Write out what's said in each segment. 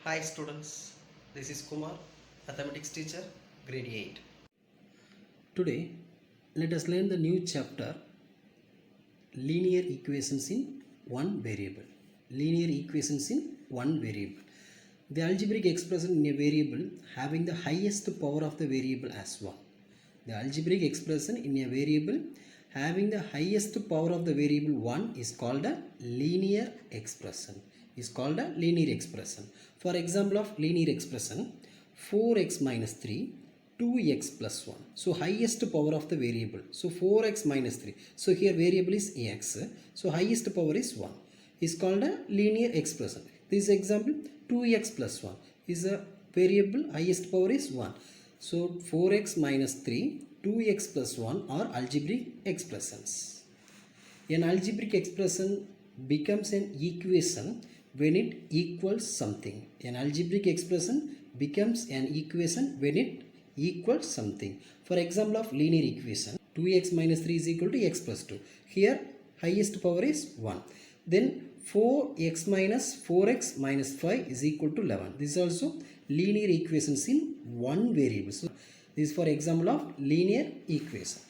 Hi students, this is Kumar, mathematics teacher, grade 8. Today, let us learn the new chapter, linear equations in one variable. Linear equations in one variable. The algebraic expression in a variable having the highest power of the variable as 1. The algebraic expression in a variable having the highest power of the variable 1 is called a linear expression. For example of linear expression, 4x minus 3, 2x plus 1. So highest power of the variable. So 4x minus 3. So here variable is x. So highest power is 1. Is called a linear expression. This example 2x plus 1 is a variable, highest power is 1. So 4x minus 3, 2x plus 1 are algebraic expressions. An algebraic expression becomes an equation when it equals something. An algebraic expression becomes an equation when it equals something. For example of linear equation, 2x minus 3 is equal to x plus 2. Here highest power is 1. Then 4x minus 4x minus 5 is equal to 11. This is also linear equations in one variable. So this is for example of linear equation.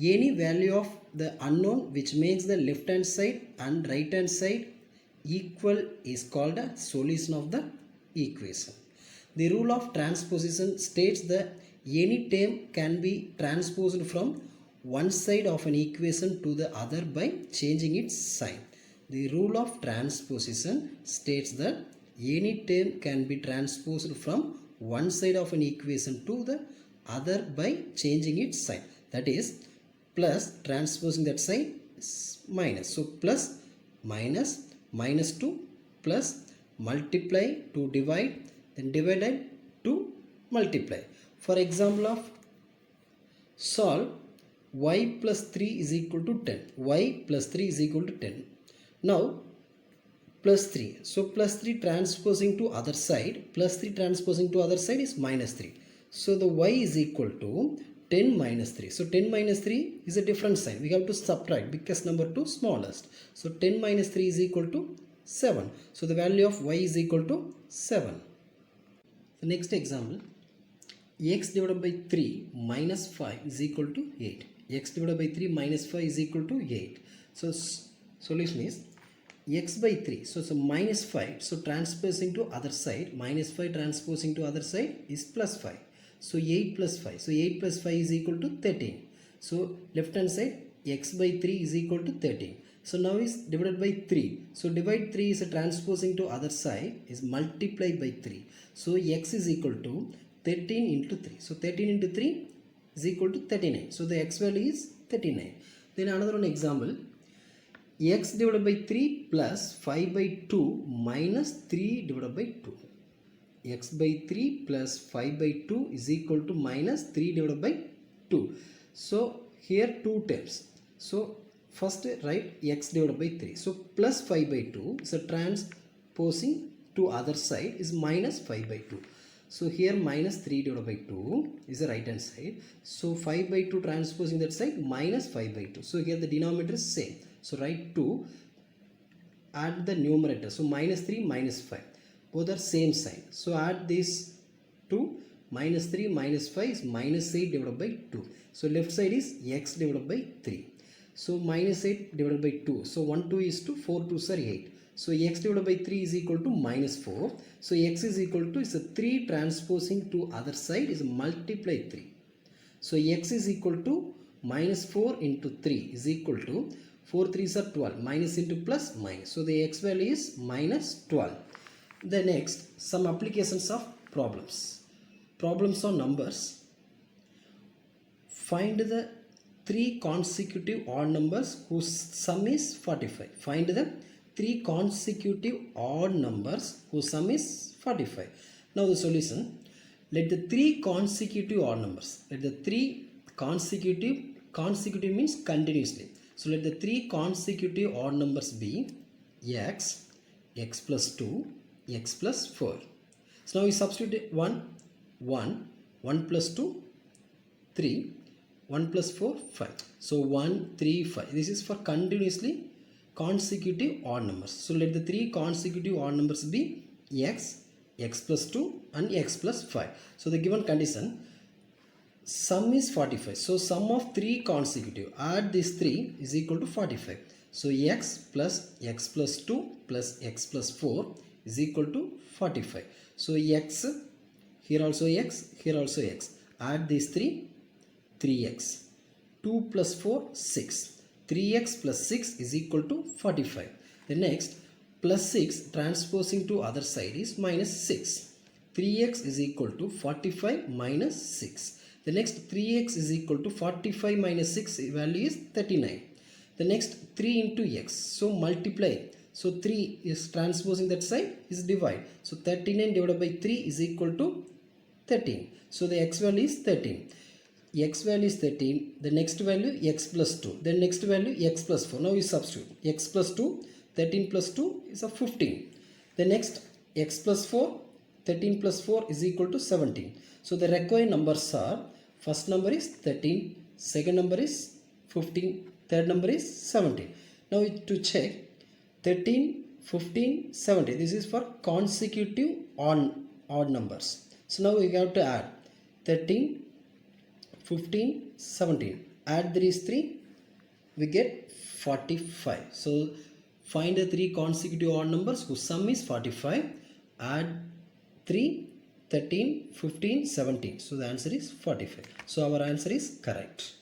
Any value of the unknown which makes the left hand side and right hand side equal is called a solution of the equation. The rule of transposition states that any term can be transposed from one side of an equation to the other by changing its sign. The rule of transposition states that any term can be transposed from one side of an equation to the other by changing its sign. That is, plus transposing that sign is minus. So plus minus, minus 2 plus multiply to divide, then divided to multiply. For example of solve y plus 3 is equal to 10. Y plus 3 is equal to 10. Now plus 3. So plus 3 transposing to other side. Plus 3 transposing to other side is minus 3. So the y is equal to 10 minus 3. So 10 minus 3 is a different sign. We have to subtract biggest number to smallest. So 10 minus 3 is equal to 7. So the value of y is equal to 7. The next example, x divided by 3 minus 5 is equal to 8. X divided by 3 minus 5 is equal to 8. So solution is x by 3. So minus 5. So transposing to other side. Minus 5 transposing to other side is plus 5. So 8 plus 5. So 8 plus 5 is equal to 13. So left hand side x by 3 is equal to 13. So now is divided by 3. So divide 3 is a transposing to other side is multiply by 3. So x is equal to 13 into 3. So 13 into 3 is equal to 39. So the x value is 39. Then another one example. X divided by 3 plus 5 by 2 minus 3 divided by 2. X by 3 plus 5 by 2 is equal to minus 3 divided by 2. So here two terms. So first write x divided by 3. So plus 5 by 2 is a transposing to other side is minus 5 by 2. So here minus 3 divided by 2 is the right hand side. So 5 by 2 transposing that side minus 5 by 2. So here the denominator is same. So write 2, add the numerator. So minus 3 minus 5. Both are same sign. So add this 2, minus 3 minus 5 is minus 8 divided by 2. So left side is x divided by 3. So minus 8 divided by 2. So 1 2 is 2, 4 2s are 8. So x divided by 3 is equal to minus 4. So x is equal to is a 3 transposing to other side is multiply 3. So x is equal to minus 4 into 3 is equal to 4 3s are 12. Minus into plus minus. So the x value is minus 12. The next, some applications of problems. Problems on numbers. Find the 3 consecutive odd numbers whose sum is 45. Find the 3 consecutive odd numbers whose sum is 45. Now the solution. Let the 3 consecutive odd numbers. Let the 3 consecutive means continuously. So let the 3 consecutive odd numbers be x, x plus 2, x plus 4. So now we substitute 1 plus 2, 3, 1 plus 4, 5. So 1, 3, 5. This is for continuously consecutive odd numbers. So let the 3 consecutive odd numbers be x, x plus 2 and x plus 5. So the given condition, sum is 45. So sum of 3 consecutive, add these 3 is equal to 45. So x plus 2 plus x plus 4 is equal to 45. So x, here also x, here also x. Add these 3, 3x. 2 plus 4, 6. 3x plus 6 is equal to 45. The next, plus 6 transposing to other side is minus 6. 3x is equal to 45 minus 6. The next 3x is equal to 45 minus 6 value is 39. The next 3 into x. So multiply. So 3 is transposing that side is divide. So 39 divided by 3 is equal to 13. So the x value is 13. X value is 13. The next value x plus 2. Then next value x plus 4. Now you substitute. X plus 2. 13 plus 2 is a 15. The next x plus 4. 13 plus 4 is equal to 17. So the required numbers are, first number is 13, second number is 15, third number is 17. Now to check 13, 15, 17. This is for consecutive odd numbers. So now we have to add 13, 15, 17. Add these 3, we get 45. So find the 3 consecutive odd numbers whose sum is 45. Add 3, 13, 15, 17. So the answer is 45. So our answer is correct.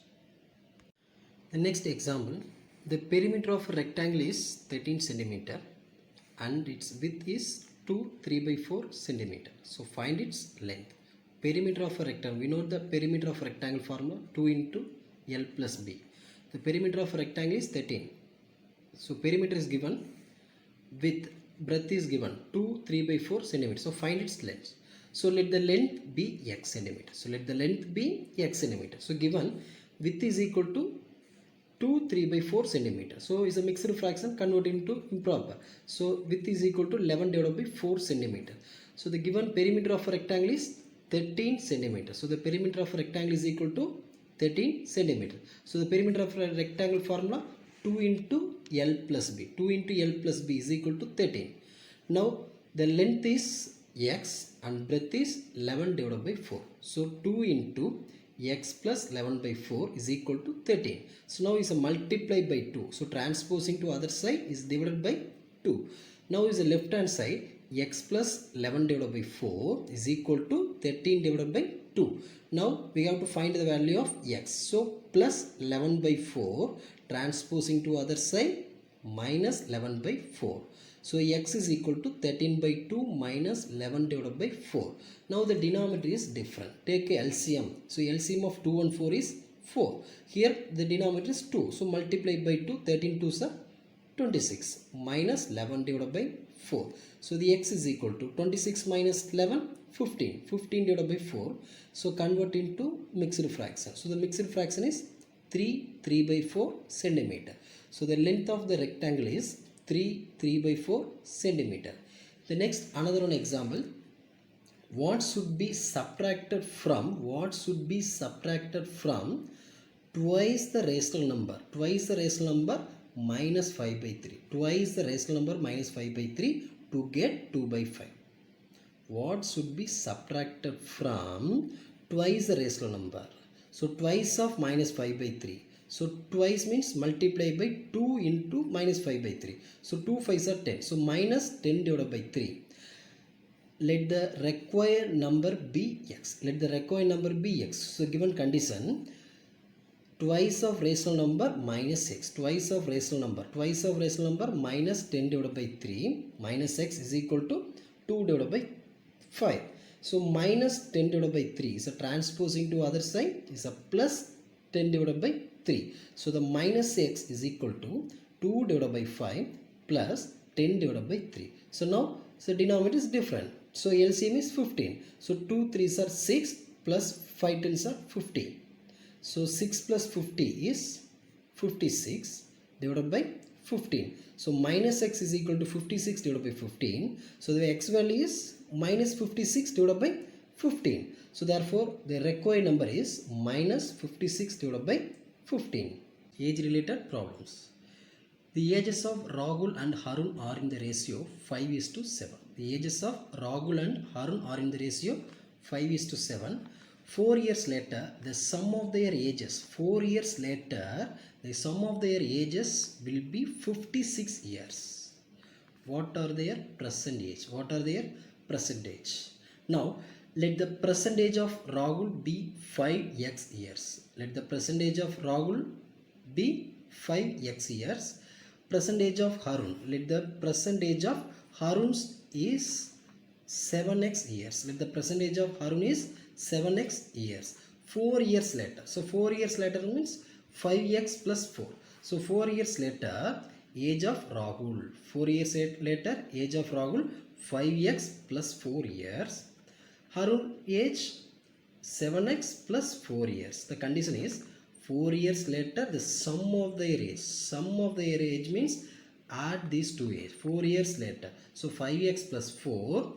The next example, the perimeter of a rectangle is 13 centimeter and its width is 3 by 4 centimeter. So find its length. Perimeter of a rectangle, we know the perimeter of a rectangle formula 2 into L plus B. The perimeter of a rectangle is 13. So perimeter is given, width, breadth is given 3 by 4 centimeter. So find its length. So let the length be x centimeter. So let the length be x centimeter. So given width is equal to 3 by 4 centimeter. So is a mixed fraction, convert into improper. So width is equal to 11 divided by 4 centimeter. So the given perimeter of a rectangle is 13 centimeter. So the perimeter of a rectangle is equal to 13 centimeter. So the perimeter of a rectangle formula 2 into L plus B. 2 into L plus B is equal to 13. Now the length is x and breadth is 11 divided by 4. So 2 into x plus 11 by 4 is equal to 13. So now is a multiply by 2. So transposing to other side is divided by 2. Now is the left hand side, x plus 11 divided by 4 is equal to 13 divided by 2. Now we have to find the value of x. So plus 11 by 4 transposing to other side minus 11 by 4. So x is equal to 13 by 2 minus 11 divided by 4. Now the denominator is different. Take a LCM. So LCM of 2 and 4 is 4. Here the denominator is 2. So multiply by 2. 13 2s are 26 minus 11 divided by 4. So the x is equal to 26 minus 11, 15. 15 divided by 4. So convert into mixed fraction. So the mixed fraction is 3 by 4 centimeter. So the length of the rectangle is 3 by 4 centimeter. The next another one example. What should be subtracted from twice the rational number minus 5 by 3. Twice the rational number minus 5 by 3 to get 2 by 5. What should be subtracted from twice the rational number? So twice of minus 5 by 3. So twice means multiply by 2 into minus 5 by 3. So 2 5s are 10. So minus 10 divided by 3. Let the required number be x. Let the required number be x. So given condition, twice of rational number minus x. Twice of rational number minus 10 divided by 3 minus x is equal to 2 divided by 5. So minus 10 divided by 3 is a transposing to other side is a plus 10 divided by 3. So the minus x is equal to 2 divided by 5 plus 10 divided by 3. So now the denominator is different. So LCM is 15. So 2 3s are 6 plus 5 10s are 50. So 6 plus 50 is 56 divided by 15. So minus x is equal to 56 divided by 15. So the x value is minus 56 divided by 15. So therefore the required number is minus 56 divided by 15. Age related problems. The ages of Rahul and Harun are in the ratio 5:7. The ages of Rahul and Harun are in the ratio 5:7. 4 years later, the sum of their ages, 4 years later, the sum of their ages will be 56 years. What are their present age? What are their present age? Now, let the present age of Rahul be 5x years. Let the present age of Rahul be 5x years. Present age of Harun. Let the present age of Harun is 7x years. Let the present age of Harun is 7x years. 4 years later. So 4 years later means 5x plus 4. So 4 years later, age of Rahul. 4 years later, age of Rahul 5x plus 4 years. Harun age 7x plus 4 years. The condition is 4 years later the sum of their age. Sum of their age means add these two age. 4 years later. So 5x plus 4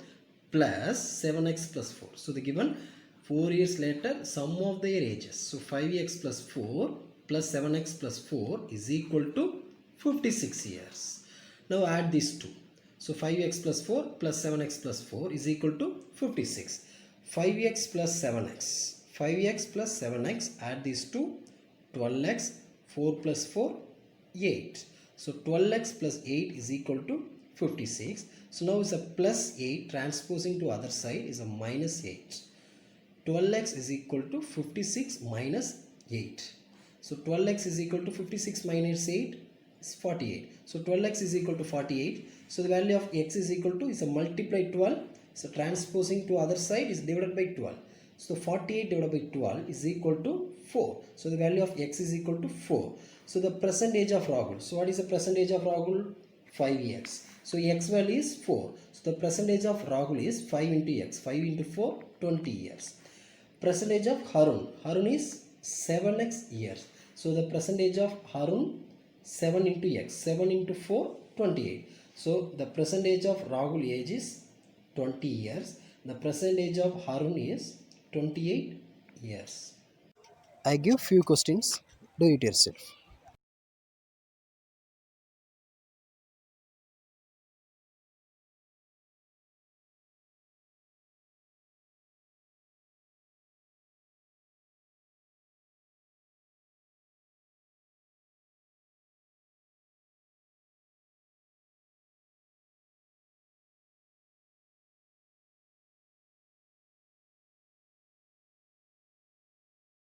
plus 7x plus 4. So the given 4 years later sum of their ages. So 5x plus 4 plus 7x plus 4 is equal to 56 years. Now add these two. So 5x plus 4 plus 7x plus 4 is equal to 56. 5x plus 7x. 5x plus 7x, add these two. 12x, 4 plus 4, 8. So 12x plus 8 is equal to 56. So now is a plus 8 transposing to other side is a minus 8. 12x is equal to 56 minus 8. So 12x is equal to 56 minus 8 is 48. So 12x is equal to 48. So the value of x is equal to is a multiply 12. So transposing to other side is divided by 12. So 48 divided by 12 is equal to 4. So the value of x is equal to 4. So the present age of Rahul. So what is the present age of Rahul? 5 years. So x value is 4. So the present age of Rahul is 5 into x. 5 into 4, 20 years. Present age of Harun. Harun is 7x years. So the present age of Harun 7 into x. 7 into 4, 28. So the present age of Rahul age is 20 years. The present age of Harun is 28 years. I give few questions. Do it yourself.